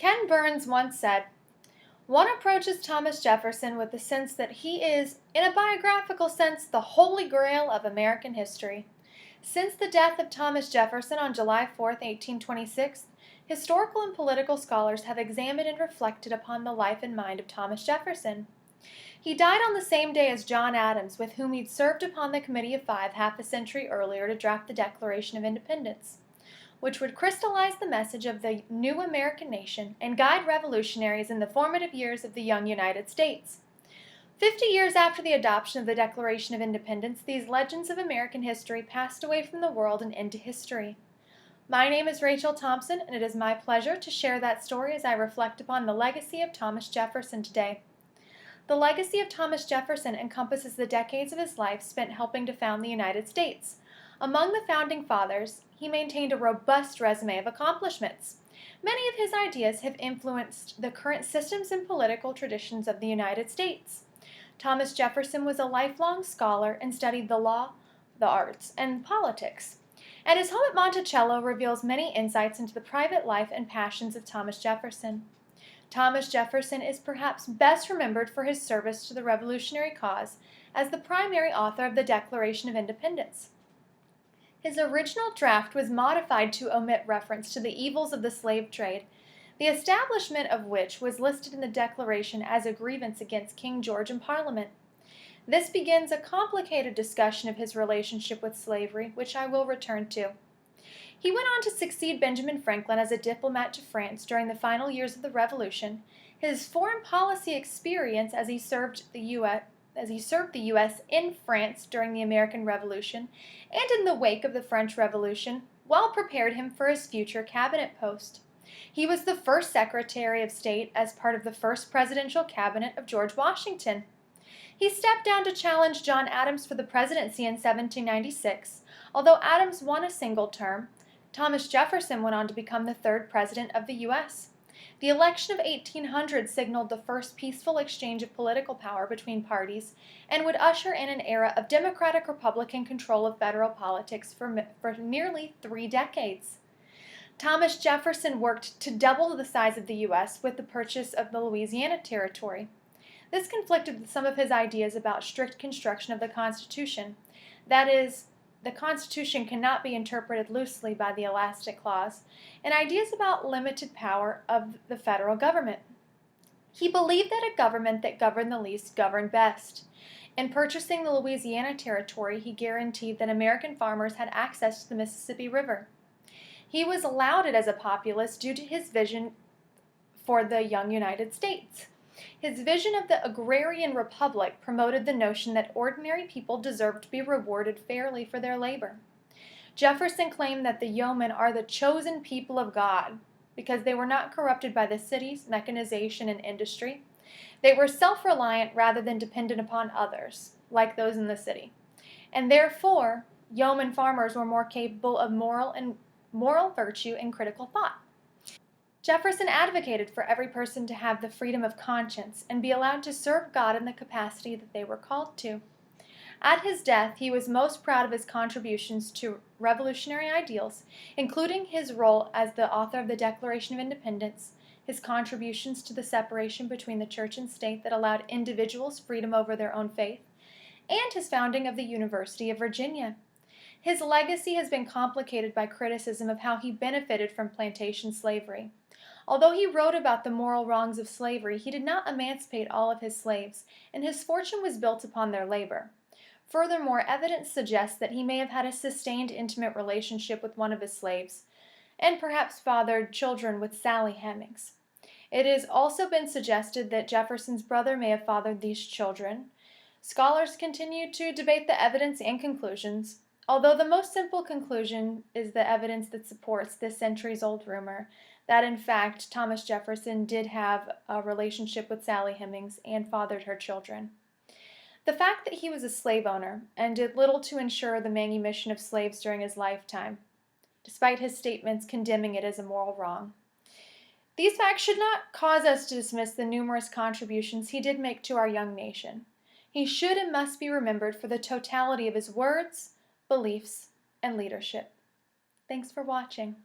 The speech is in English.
Ken Burns once said, "One approaches Thomas Jefferson with the sense that he is, in a biographical sense, the holy grail of American history." Since the death of Thomas Jefferson on July 4, 1826, historical and political scholars have examined and reflected upon the life and mind of Thomas Jefferson. He died on the same day as John Adams, with whom he'd served upon the Committee of Five half a century earlier to draft the Declaration of Independence, which would crystallize the message of the new American nation and guide revolutionaries in the formative years of the young United States. 50 years after the adoption of the Declaration of Independence, these legends of American history passed away from the world and into history. My name is Rachel Thompson, and it is my pleasure to share that story as I reflect upon the legacy of Thomas Jefferson today. The legacy of Thomas Jefferson encompasses the decades of his life spent helping to found the United States. Among the founding fathers, he maintained a robust resume of accomplishments. Many of his ideas have influenced the current systems and political traditions of the United States. Thomas Jefferson was a lifelong scholar and studied the law, the arts, and politics. And his home at Monticello reveals many insights into the private life and passions of Thomas Jefferson. Thomas Jefferson is perhaps best remembered for his service to the revolutionary cause as the primary author of the Declaration of Independence. His original draft was modified to omit reference to the evils of the slave trade, the establishment of which was listed in the Declaration as a grievance against King George in Parliament. This begins a complicated discussion of his relationship with slavery, which I will return to. He went on to succeed Benjamin Franklin as a diplomat to France during the final years of the Revolution. His foreign policy experience as he served the U.S. in France during the American Revolution and in the wake of the French Revolution well prepared him for his future cabinet post. He was the first Secretary of State as part of the first presidential cabinet of George Washington. He stepped down to challenge John Adams for the presidency in 1796. Although Adams won a single term, Thomas Jefferson went on to become the third president of the U.S. The election of 1800 signaled the first peaceful exchange of political power between parties and would usher in an era of Democratic-Republican control of federal politics for nearly 3 decades. Thomas Jefferson worked to double the size of the U.S. with the purchase of the Louisiana Territory. This conflicted with some of his ideas about strict construction of the Constitution. That is, the Constitution cannot be interpreted loosely by the elastic clause, and ideas about limited power of the federal government. He believed that a government that governed the least governed best. In purchasing the Louisiana Territory, he guaranteed that American farmers had access to the Mississippi River. He was lauded as a populist due to his vision for the young United States. His vision of the agrarian republic promoted the notion that ordinary people deserved to be rewarded fairly for their labor. Jefferson claimed that the yeomen are the chosen people of God because they were not corrupted by the city's mechanization and industry. They were self-reliant rather than dependent upon others, like those in the city. And therefore, yeoman farmers were more capable of moral virtue and critical thought. Jefferson advocated for every person to have the freedom of conscience and be allowed to serve God in the capacity that they were called to. At his death, he was most proud of his contributions to revolutionary ideals, including his role as the author of the Declaration of Independence, his contributions to the separation between the church and state that allowed individuals freedom over their own faith, and his founding of the University of Virginia. His legacy has been complicated by criticism of how he benefited from plantation slavery. Although he wrote about the moral wrongs of slavery, he did not emancipate all of his slaves, and his fortune was built upon their labor. Furthermore, evidence suggests that he may have had a sustained intimate relationship with one of his slaves, and perhaps fathered children with Sally Hemings. It has also been suggested that Jefferson's brother may have fathered these children. Scholars continue to debate the evidence and conclusions, although the most simple conclusion is the evidence that supports this centuries-old rumor that, in fact, Thomas Jefferson did have a relationship with Sally Hemings and fathered her children. The fact that he was a slave owner and did little to ensure the manumission of slaves during his lifetime, despite his statements condemning it as a moral wrong. These facts should not cause us to dismiss the numerous contributions he did make to our young nation. He should and must be remembered for the totality of his words, beliefs, and leadership. Thanks for watching.